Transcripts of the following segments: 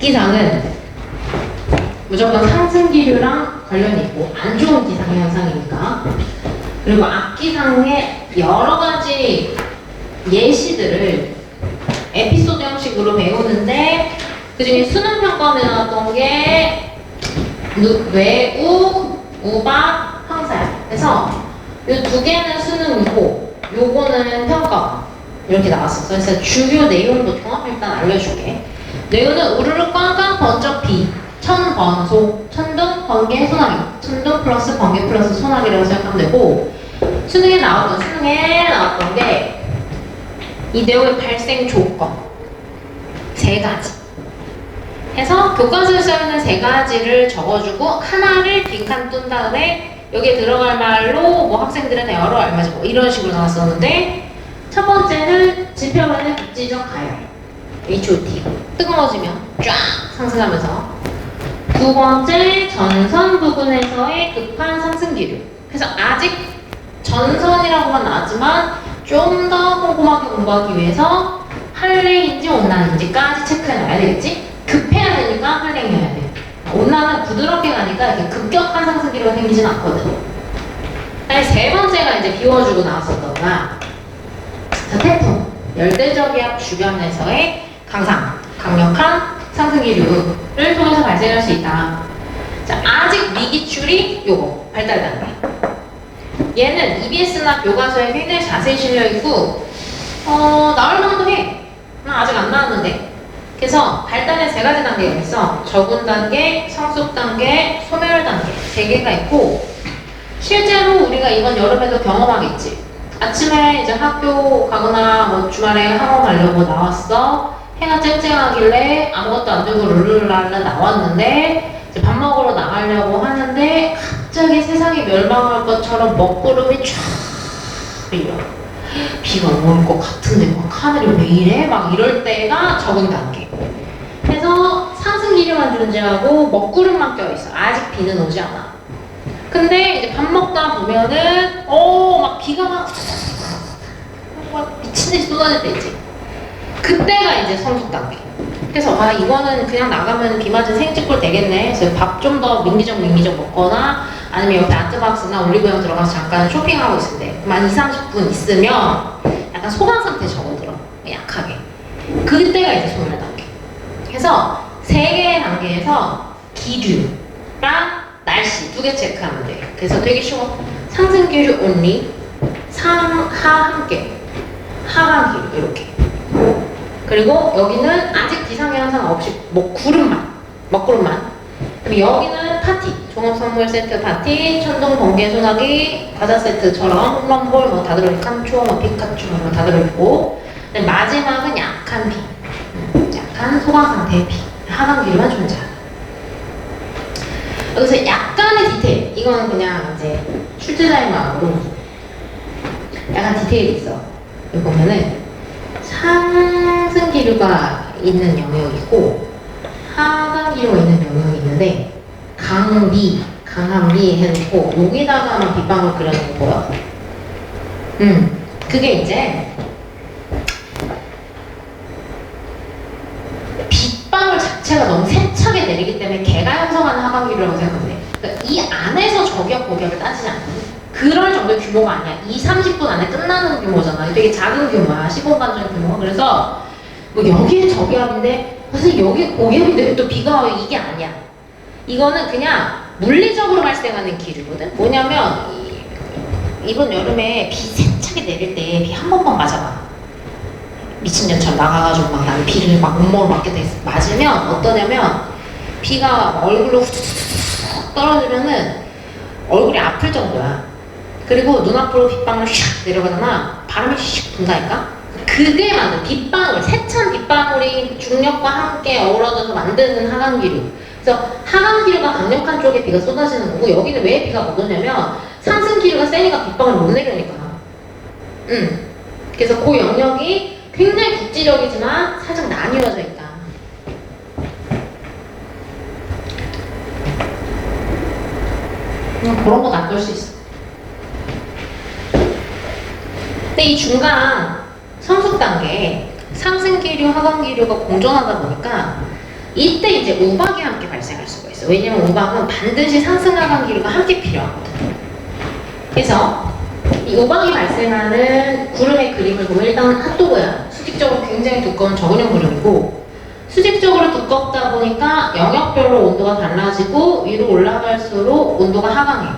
악기상은 무조건 상승기류랑 관련이 있고 안 좋은 기상 현상이니까. 그리고 악기상의 여러 가지 예시들을 에피소드 형식으로 배우는데 그 중에 수능 평가원에 나왔던 게 외우, 우박, 황사야. 그래서 이 두 개는 수능이고 요거는 평가원 이렇게 나왔었어. 그래서 주요 내용도 종합 일단 알려줄게. 내용은 우르르 꽝꽝 번쩍 비 천번소 천둥 번개 소나기 천둥 플러스 번개 플러스 소나기라고 생각하면 되고 수능에 나왔던 게 이 내용의 발생 조건 세 가지 해서 교과서에 써있는 세 가지를 적어주고 하나를 빈칸 둔 다음에 여기에 들어갈 말로 뭐 학생들한테 여러 알맞고 이런 식으로 나왔었는데 첫 번째는 지표면의 국지적 가열 HOT 뜨거워지면 쫙 상승하면서 두 번째 전선 부근에서의 급한 상승 기류 그래서 아직 전선이라고만 나왔지만 좀 더 꼼꼼하게 공부하기 위해서 한랭인지 온난인지까지 체크해놔야 되겠지? 급해야 되니까 한랭이어야 돼. 온난은 부드럽게 가니까 이렇게 급격한 상승 기류가 생기진 않거든. 세 번째가 이제 비워주고 나왔었던 거야. 자, 태풍, 열대저기압 주변에서의 강력한 상승 기류를 통해서 발생할 수 있다. 자, 아직 미기출이 요거 발달 단계. 얘는 EBS나 교과서에 굉장히 자세히 실려있고 나올 만도 해. 아직 안 나왔는데. 그래서 발달의 세 가지 단계가 있어. 적은 단계, 성숙 단계, 소멸 단계 세 개가 있고 실제로 우리가 이번 여름에도 경험하겠지. 아침에 이제 학교 가거나 뭐 주말에 학원 가려고 나왔어. 해가 쨍쨍하길래 아무것도 안 들고 룰루랄라 나왔는데 이제 밥 먹으러 나가려고 하는데 갑자기 세상이 멸망할 것처럼 먹구름이 쫙 밀려. 비가 올 것 같은데 막 하늘이 왜 이래? 막 이럴 때가 적은 단계. 그래서 상승 기류만 존재하고 먹구름만 껴있어. 아직 비는 오지 않아. 근데 이제 밥 먹다 보면은 막 비가 막 미친듯이 쏟아질 때 있지. 그때가 이제 성숙 단계. 그래서 이거는 그냥 나가면 비 맞은 생쥐꼴 되겠네. 그래서 밥 좀 더 민기적 먹거나 아니면 옆에 아트박스나 올리브영 들어가서 잠깐 쇼핑하고 있을 때 한 20-30분 있으면 약간 소강 상태 접어들어. 약하게. 그때가 이제 소멸 단계. 그래서 세 개의 단계에서 기류랑 날씨 두 개 체크하면 돼. 그래서 되게 쉬워. 상승 기류 only, 상하 함께, 하강 기류 이렇게. 그리고 여기는 아직 기상현상 없이 먹구름만. 그리고 여기는 파티, 종합선물 세트 파티, 천둥, 번개, 소나기, 과자 세트처럼 홈런볼 뭐 다 들어있고 칸초, 뭐 피카츄 뭐 다 들어있고 마지막은 약한 비, 약한 소강 상태의 비, 하강 기류만 존재한다. 여기서 약간의 디테일, 이거는 그냥 이제 출제자의 마음으로 약간 디테일이 있어. 여기 보면은 상승 기류가 있는 영역이고 하강 기류가 있는 영역이 있는데 강한 비 해놓고 여기다가만 빗방울 그려놓은 거야. 그게 이제 빗방울 자체가 너무 세차게 내리기 때문에 걔가 형성하는 하강 기류라고 생각하면 돼. 그러니까 이 안에서 저기압 고기압을 따지지 않거든. 그럴 정도의 규모가 아니야. 2-30분 안에 끝나는 규모잖아. 되게 작은 규모야. 시공간적 규모가. 그래서 뭐 여기는 저기압인데 사실 여기 고기압인데 또 비가 와 이게 아니야. 이거는 그냥 물리적으로 발생하는 기류거든. 뭐냐면 이번 여름에 비 세차게 내릴 때 비 한 번만 맞아봐. 미친년처럼 나가가지고 막 나는 비를 막 온몸으로 맞으면 어떠냐면 비가 얼굴로 훅 떨어지면은 얼굴이 아플 정도야. 그리고 눈앞으로 빗방울 슉 내려가잖아. 바람이 슉 분다니까? 그게 만든 빗방울, 세찬 빗방울이 중력과 함께 어우러져서 만드는 하강기류. 그래서 하강기류가 강력한 쪽에 비가 쏟아지는 거고 여기는 왜 비가 못 오냐면 상승기류가 세니까 빗방울이 못 내려니까. 그래서 그 영역이 굉장히 국지적이지만 살짝 나뉘어져 있다. 그런 거 놔둘 수 있어. 근데 이 중간 성숙 단계 상승기류, 하강기류가 공존하다 보니까 이때 이제 우박이 함께 발생할 수가 있어. 왜냐면 우박은 반드시 상승 하강 기류가 함께 필요하거든. 그래서 이 우박이 발생하는 구름의 그림을 보면 일단 핫도그야. 수직적으로 굉장히 두꺼운 저근형 구름이고 수직적으로 두껍다 보니까 영역별로 온도가 달라지고 위로 올라갈수록 온도가 하강해.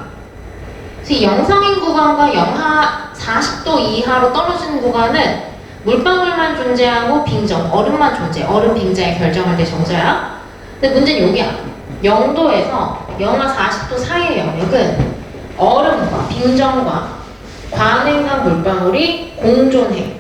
그래서 이 영상인 구간과 영하 40도 이하로 떨어지는 구간은 물방울만 존재하고 빙정, 얼음만 존재. 얼음 빙자에 결정할 때 정자야. 근데 문제는 여기야. 0도에서 영하 40도 사이의 영역은 얼음과 빙정과 관행강 물방울이 공존해.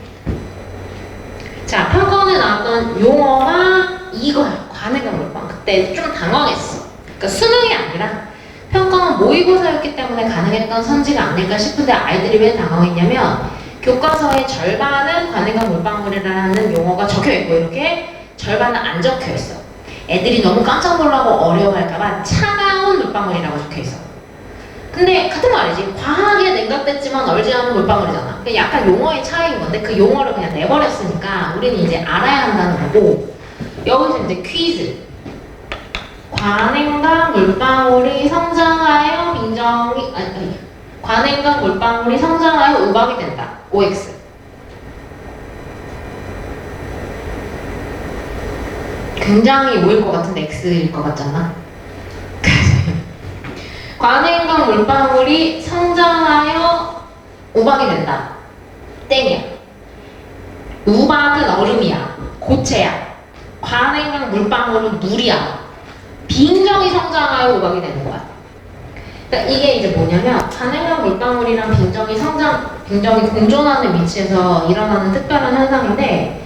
자, 평가원에 나왔던 용어가 이거야. 관행강 물방울. 그때 좀 당황했어. 그러니까 수능이 아니라 평가원 모의고사였기 때문에 가능했던 선지가 아닐까 싶은데 아이들이 왜 당황했냐면 교과서의 절반은 관행강 물방울이라는 용어가 적혀있고 이렇게 절반은 안 적혀있어. 애들이 너무 깜짝 놀라고 어려워할까봐 차가운 물방울이라고 적혀있어. 근데 같은 말이지. 과하게 냉각됐지만 얼지 않은 물방울이잖아. 그러니까 약간 용어의 차이인 건데 그 용어를 그냥 내버렸으니까 우리는 이제 알아야 한다는 거고 여기서 이제 퀴즈. 관행강 물방울이 성장하여 빙정이 관행강 물방울이 성장하여 우박이 된다. OX. 굉장히 O일 것 같은데 X일 것 같잖아. 관행강 물방울이 성장하여 우박이 된다. 땡이야. 우박은 얼음이야. 고체야. 관행강 물방울은 물이야. 빙정이 성장하여 우박이 되는 거야. 그러니까 이게 이제 뭐냐면 관행강 물방울이랑 빙정이 공존하는 위치에서 일어나는 특별한 현상인데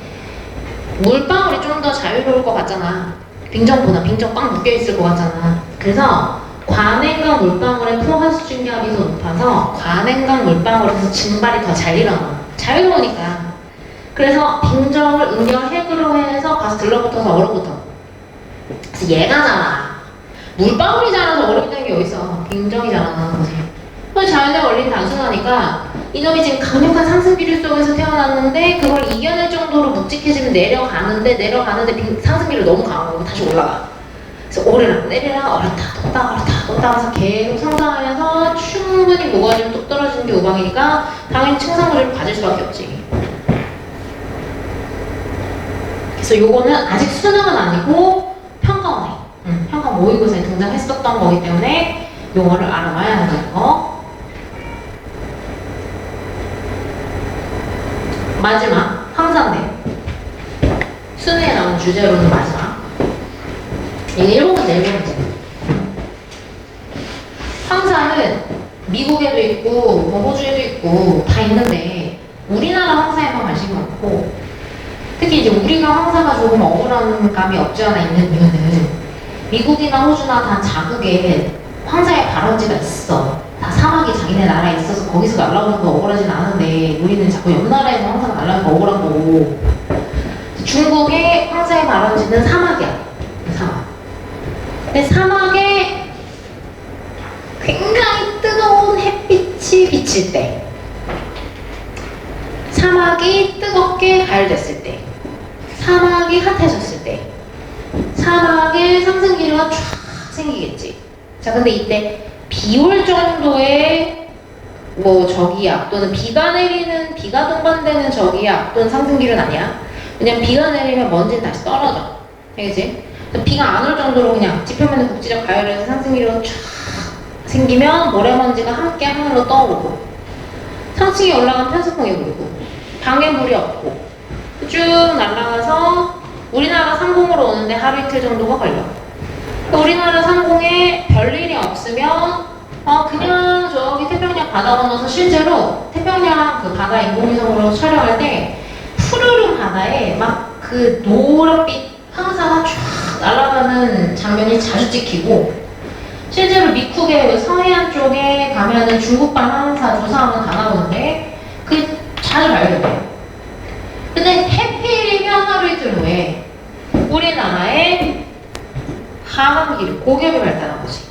물방울이 좀 더 자유로울 것 같잖아. 빙정보다 빙정 꽉 묶여있을 것 같잖아. 그래서 관행강 물방울의 포화 수증기압이 더 높아서 관행강 물방울에서 증발이 더 잘 일어나. 자유로우니까. 그래서 빙정을 응용 핵으로 해서 가서 들러붙어서 얼어붙어. 그래서 얘가 자라. 물방울이 자라서 얼음이 되는 게 어딨어. 빙정이 자라나는 거지. 자연의 원리는 단순하니까 이놈이 지금 강력한 상승 기류 속에서 태어났는데 그걸 이겨낼 정도로 묵직해지면 내려가는데 상승 기류 너무 강한 거고 다시 올라가. 그래서 오르락 내리락 얼었다 뒀다 해서 계속 성장하면서 충분히 무거워지면 뚝 떨어지는 게 우박이니까 당연히 층상구조를 가질 수밖에 없지. 그래서 요거는 아직 수능은 아니고 평가원에 평가 모의고사에 등장했었던 거기 때문에 용어를 알아봐야 한다는 거. 마지막 황산대. 수능에 나온 주제로는 마지막. 이게 1번문제. 황산은 미국에도 있고 뭐 호주에도 있고 다 있는데 우리나라 황사에만 관심이 많고 특히 이제 우리가 황사가 조금 억울한 감이 없지 않아 있는 이유는 미국이나 호주나 다 자국에 황사의 발원지가 있어. 다 사막이 자기네 나라에 있어서 거기서 날라오는 거 억울하진 않은데 우리는 자꾸 옆 나라에서 황사가 날라오는 거 억울한 거고 중국의 황사의 발원지는 사막이야. 사막. 근데 사막에 굉장히 뜨거운 햇빛이 비칠 때 사막이 뜨겁게 가열됐을 때 사막이 핫해졌을 때 사막에 상승기류가 쫙 생기겠지. 자, 근데 이때 비 올 정도의 뭐 저기압 또는 비가 동반되는 저기압 또는 상승기류는 아니야. 왜냐면 비가 내리면 먼지는 다시 떨어져. 알겠지? 비가 안 올 정도로 그냥 지표면에 국지적 가열에서 상승기류가 쫙 생기면 모래먼지가 함께 하늘로 떠오르고 상층에 올라간 편수풍이 불고 방해물이 없고 쭉 날아가서 우리나라 상공으로 오는데 하루 이틀 정도가 걸려. 우리나라 상공에 별일이 없으면 그냥 저기 태평양 바다 건너서 실제로 태평양 그 바다 인공위성으로 촬영할 때 푸르른 바다에 막 그 노란빛 황사가 쫙 날아가는 장면이 자주 찍히고 실제로 미국의 서해안 쪽에 가면은 중국발 황사 조사하면 다 나오는데 그게 자주 발견돼요. 근데 해필이면 하루 이틀 후에 우리나라에 하강기류, 고기압이 발달한 거지.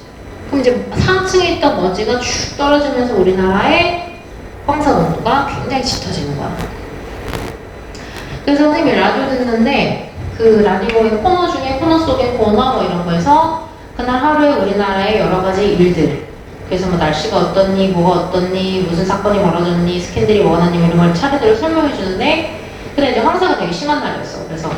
그럼 이제 상층에 있던 먼지가 쭉 떨어지면서 우리나라의 황사 농도가 굉장히 짙어지는 거야. 그래서 선생님이 라디오 듣는데 그 라디오의 코너 중에 코너 속의 코너 뭐 이런 거에서 그날 하루에 우리나라의 여러 가지 일들, 그래서 뭐 날씨가 어떻니, 뭐가 어떻니, 무슨 사건이 벌어졌니, 스캔들이 뭐가 났니 이런 걸 차례대로 설명해 주는데, 근데 이제 황사가 되게 심한 날이었어. 그래서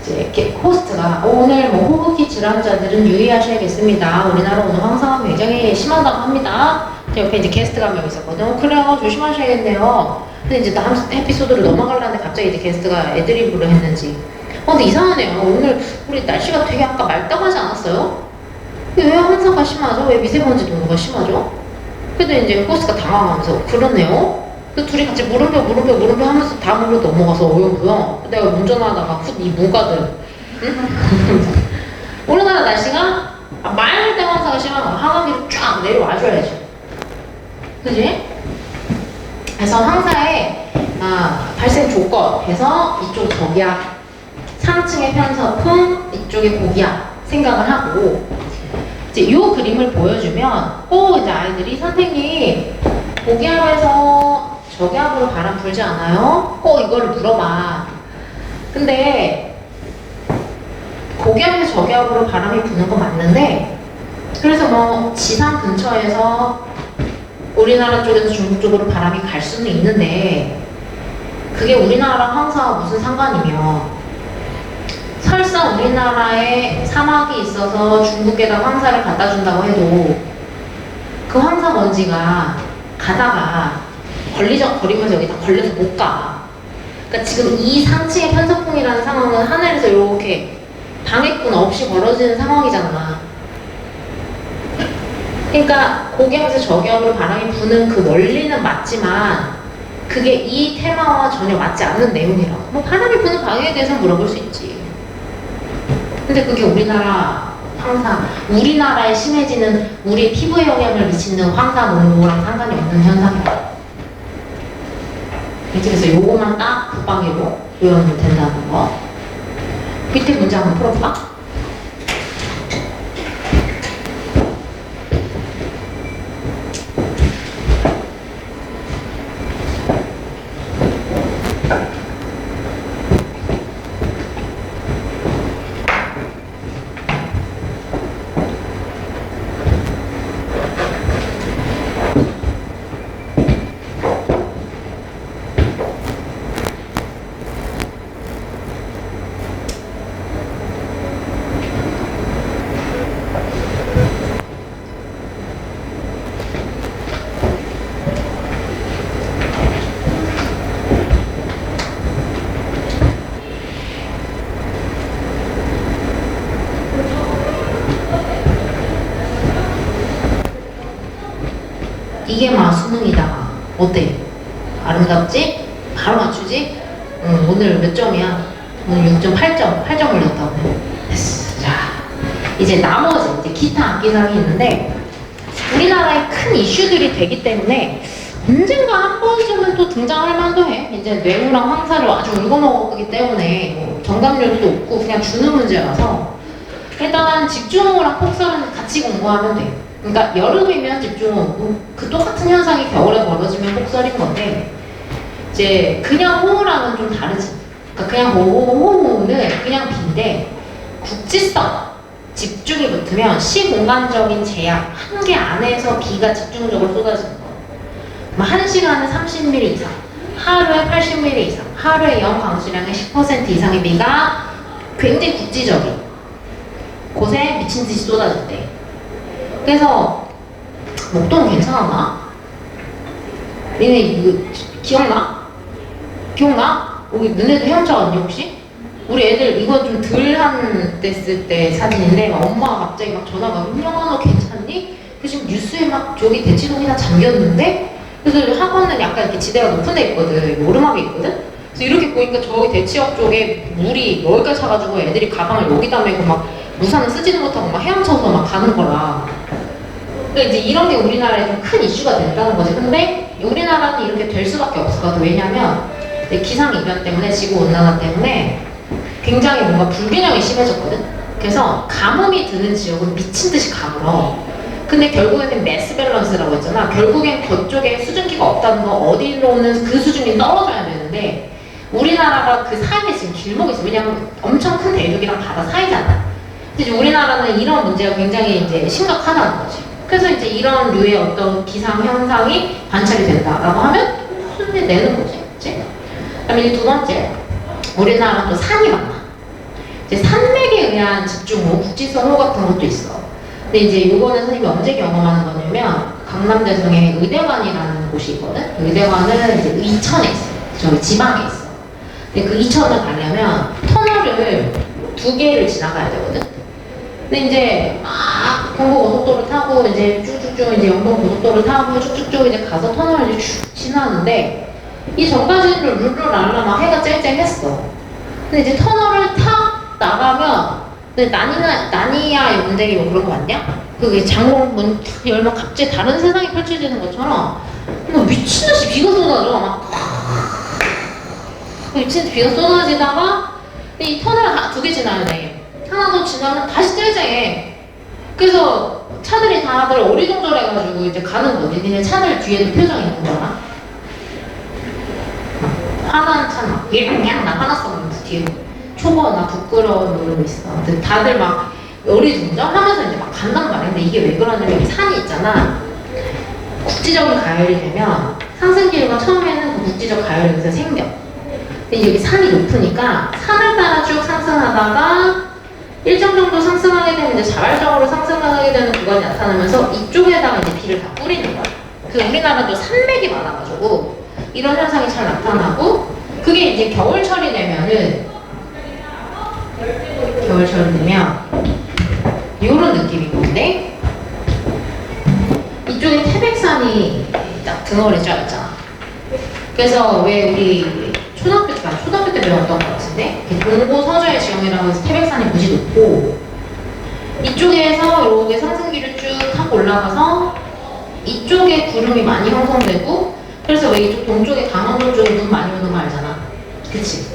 이제 이렇게 호스트가 오늘 뭐 호흡기 질환자들은 유의하셔야겠습니다. 우리나라 오늘 황사가 굉장히 심하다고 합니다. 옆에 이제 게스트가 한 명 있었거든. 그래요, 조심하셔야겠네요. 근데 이제 다음 에피소드로 넘어가려는데 갑자기 이제 게스트가 애드리브를 했는지. 근데 이상하네요. 오늘 우리 날씨가 되게 아까 맑다고 하지 않았어요? 왜 황사가 심하죠? 왜 미세먼지 농도가 심하죠? 그래도 이제 호스트가 당황하면서 그러네요? 그 둘이 같이 물음표 하면서 다음으로 넘어가서 뭐야? 내가 운전하다가 이 문과들 응? 우리나라 날씨가 맑을 때 황사가 심한 거야. 하강기로 쫙 내려와줘야지. 그지? 그래서 황사의 발생 조건에서 이쪽 저기압, 상층의 편서풍, 이쪽에 고기압 생각을 하고 이제 이 그림을 보여주면 꼭 이제 아이들이 선생님 고기압에서 저기압으로 바람 불지 않아요? 꼭 이거를 물어봐. 근데 고기압에서 저기압으로 바람이 부는 건 맞는데 그래서 뭐 지상 근처에서 우리나라 쪽에서 중국 쪽으로 바람이 갈 수는 있는데 그게 우리나라랑 황사와 무슨 상관이며 설사 우리나라에 사막이 있어서 중국에다 황사를 갖다 준다고 해도 그 황사 먼지가 가다가 걸리면서 여기 다 걸려서 못 가. 그러니까 지금 이 상층의 편서풍이라는 상황은 하늘에서 이렇게 방해꾼 없이 벌어지는 상황이잖아. 그러니까 고기압에서 저기압으로 바람이 부는 그 원리는 맞지만 그게 이 테마와 전혀 맞지 않는 내용이라고. 뭐 바람이 부는 방향에 대해서 물어볼 수 있지. 근데 그게 우리나라 황사, 우리나라에 심해지는 우리의 피부에 영향을 미치는 황사 농도랑 상관이 없는 현상이야. 그래서 요거만 딱 붙방개로 외우면 된다는 거. 밑에 문제 한번 풀어볼까? 이게 막 수능이다. 어때? 아름답지? 바로 맞추지? 오늘 몇 점이야? 오늘 6.8점, 8점 올렸다 오늘. 됐어. 자, 이제 나머지 이제 기타 악기상이 있는데 우리나라에 큰 이슈들이 되기 때문에 언젠가 한 번쯤은 또 등장할 만도 해. 이제 뇌우랑 황사를 아주 울고먹었기 때문에 뭐 정답률도 높고 그냥 주는 문제라서 일단 집중호우랑 폭설은 같이 공부하면 돼. 그러니까 여름이면 집중호우, 그 똑같은 현상이 겨울에 벌어지면 폭설인 건데 이제 그냥 호우랑은 좀 다르지. 그러니까 그냥 호우는 그냥 비인데 국지성, 집중이 붙으면 시공간적인 제약, 한계 안에서 비가 집중적으로 쏟아지는 거야. 1시간에 30mm 이상, 하루에 80mm 이상, 하루에 영 강수량의 10% 이상의 비가 굉장히 국지적인 곳에 미친 듯이 쏟아질 때. 그래서 목동 괜찮았나? 니네 이거 기억나? 우리 너네도 헤엄쳐 왔니 혹시? 우리 애들 이거 좀 덜한 됐을 때 사진인데 막 엄마가 갑자기 막 전화가 은영아 너 괜찮니? 그 지금 뉴스에 막 저기 대치동이나 잠겼는데? 그래서 학원은 약간 이렇게 지대가 높은 데 있거든. 오르막에 있거든? 그래서 이렇게 보니까 저기 대치역 쪽에 물이 여기까지 차가지고 애들이 가방을 여기다 메고 막 우산을 쓰지도 못하고 막 헤엄쳐서 막 가는 거라. 그러니까 이제 이런 게 우리나라에 좀 큰 이슈가 된다는 거지. 근데 우리나라는 이렇게 될 수밖에 없었거든. 왜냐면 기상이변 때문에, 지구온난화 때문에 굉장히 뭔가 불균형이 심해졌거든. 그래서 가뭄이 드는 지역은 미친 듯이 가물어. 근데 결국에는 매스 밸런스라고 했잖아. 결국엔 그쪽에 수증기가 없다는 거, 어디로는 그 수준이 떨어져야 되는데 우리나라가 그 사이에 지금 길목이 있어. 왜냐면 엄청 큰 대륙이랑 바다 사이잖아. 근데 이제 우리나라는 이런 문제가 굉장히 이제 심각하다는 거지. 그래서 이제 이런 류의 어떤 기상 현상이 관찰이 된다라고 하면 순위 내는 거지. 그치? 그다음에 이제 두 번째, 우리나라는 또 산이 많아. 이제 산맥에 의한 집중호, 국지성호 같은 것도 있어. 근데 이제 이거는 선생님이 언제 경험하는 거냐면 강남대성에 의대관이라는 곳이 있거든. 의대관은 이제 이천에 있어. 저기 지방에 있어. 근데 그 이천을 가려면 터널을 2개를 지나가야 되거든. 근데 이제 막 경부고속도로 타고 이제 쭉쭉쭉 이제 영동고속도로 타고 쭉쭉쭉 이제 가서 터널을 이제 쭉 지나는데 이 전까지는 룰루랄라 막 해가 쨍쨍했어. 근데 이제 터널을 탁 나가면 근데 나니야 문대기 뭐 그런 거 맞냐? 그게 장롱 문 탁 열면 갑자기 다른 세상이 펼쳐지는 것처럼 막 미친듯이 비가 쏟아져. 막 미친듯이 비가 쏟아지다가 이 터널 2개 지나야 돼. 하나 더 지나면 다시 쨍쨍해. 그래서 차들이 다들 어리둥절해가지고 이제 가는 거지. 니네 차들 뒤에도 표정 있는 거야. 화난 차는 막 그냥 나 화났어 그러면서 뒤에 초보 나 부끄러워 이러고 있어. 근데 다들 막 어리둥절 하면서 이제 막 간단 말이야. 근데 이게 왜 그러냐면 여기 산이 있잖아. 국지적인 가열이 되면 상승기류가 처음에는 그 국지적 가열이 여기서 생겨. 근데 여기 산이 높으니까 산을 따라 쭉 상승하다가 일정 정도 상승하게 되면 이제 자발적으로 상승하게 되는 구간이 나타나면서 이쪽에다가 이제 비를 다 뿌리는 거야. 그 우리나라도 산맥이 많아가지고 이런 현상이 잘 나타나고 그게 이제 겨울철이 되면은 이런 느낌인 건데 이쪽에 태백산이 딱 등어리 쫙 있잖아. 그래서 왜 우리 초등학교 때 배웠던 것 같은데 동고 서저의 지형이라고 해서 태백산이 무지 높고 이쪽에서 이렇게 상승기를 쭉 타고 올라가서 이쪽에 구름이 많이 형성되고 그래서 왜 이쪽 동쪽에 강원도 쪽에 눈 많이 오는 거 알잖아. 그치?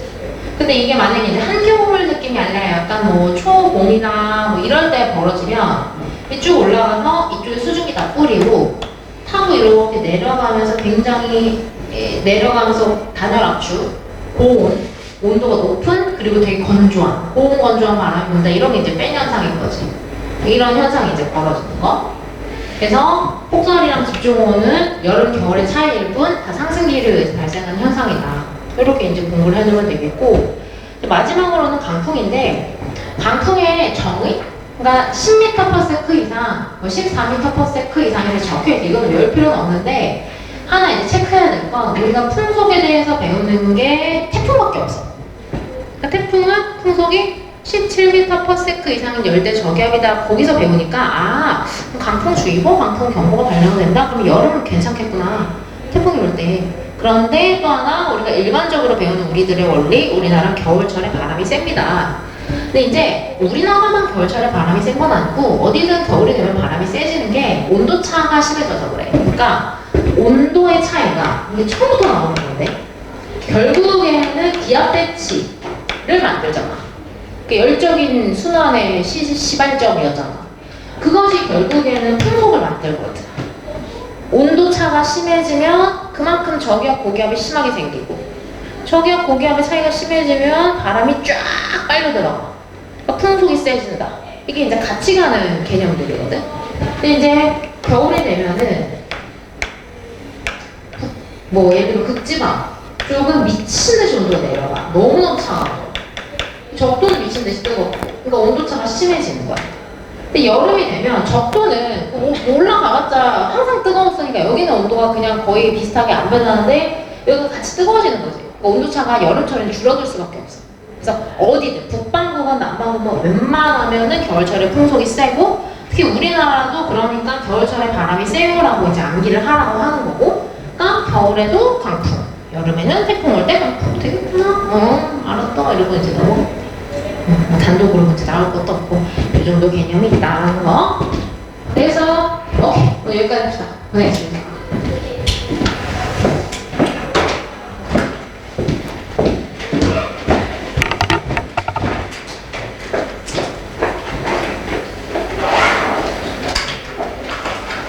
근데 이게 만약에 이제 한겨울 느낌이 아니라 약간 뭐 초봄이나 뭐 이럴 때 벌어지면 이쪽 올라가서 이쪽에 수증기 다 뿌리고 타고 이렇게 내려가면서 굉장히 내려가면서 단열 압축, 고온, 온도가 높은 그리고 되게 건조한 고온 건조한 바람이 분다 이런 게 이제 뺀 현상인 거지. 이런 현상이 이제 벌어지는 거. 그래서 폭설이랑 집중호우는 여름 겨울의 차이일 뿐 다 상승기류에 의해서 발생하는 현상이다. 이렇게 이제 공부를 해두면 되겠고 마지막으로는 강풍인데 강풍의 정의 그러니까 10m/s 이상, 14m/s 이상에서 적혀있어. 이거는 외울 필요는 없는데 하나 이제 체크해야 될 건 우리가 풍속에 대해서 배우는 게 태풍밖에 없어. 그러니까 태풍은 풍속이 17m/s 이상인 열대 저기압이다. 거기서 배우니까 강풍주의보, 강풍경보가 발령된다? 그럼 여름은 괜찮겠구나. 태풍이 올 때. 그런데 또 하나 우리가 일반적으로 배우는 우리들의 원리 우리나라 겨울철에 바람이 셉니다. 근데 이제 우리나라만 겨울철에 바람이 센 건 아니고 어디든 겨울이 되면 바람이 세지는 게 온도차가 심해져서 그래. 그러니까 온도의 차이가 이게 처음부터 나오는 건데 결국에는 기압 대치를 만들잖아. 열적인 순환의 시발점이었잖아. 그것이 결국에는 풍속을 만들거든. 온도차가 심해지면 그만큼 저기압 고기압이 심하게 생기고 저기압 고기압의 차이가 심해지면 바람이 쫙 빨려 들어가. 그러니까 풍속이 세진다. 이게 이제 같이 가는 개념들이거든. 근데 이제 겨울이 되면은 뭐 예를 들어 극지방 쪽은 미친듯이 온도가 내려가. 너무너무 차가워. 적도는 미친듯이 뜨겁고 그러니까 온도차가 심해지는 거야. 근데 여름이 되면 적도는 올라가봤자 항상 뜨거웠으니까 여기는 온도가 그냥 거의 비슷하게 안 변하는데 여기가 같이 뜨거워지는 거지. 그러니까 온도차가 여름철에는 줄어들 수밖에 없어. 그래서 어디든 북반구건 남반구건 웬만하면은 겨울철에 풍속이 세고 특히 우리나라도 그러니까 겨울철에 바람이 세요라고 이제 암기를 하라고 하는 거고 그러니까 겨울에도 강풍 여름에는 태풍 올 때 강풍 되겠구나 알았다 이러고 이제 넘어 단독으로 문제 나올 것도 없고 이 정도 개념이 있다는 거. 그래서 오케이 여기까지 합시다. 고생했습니다.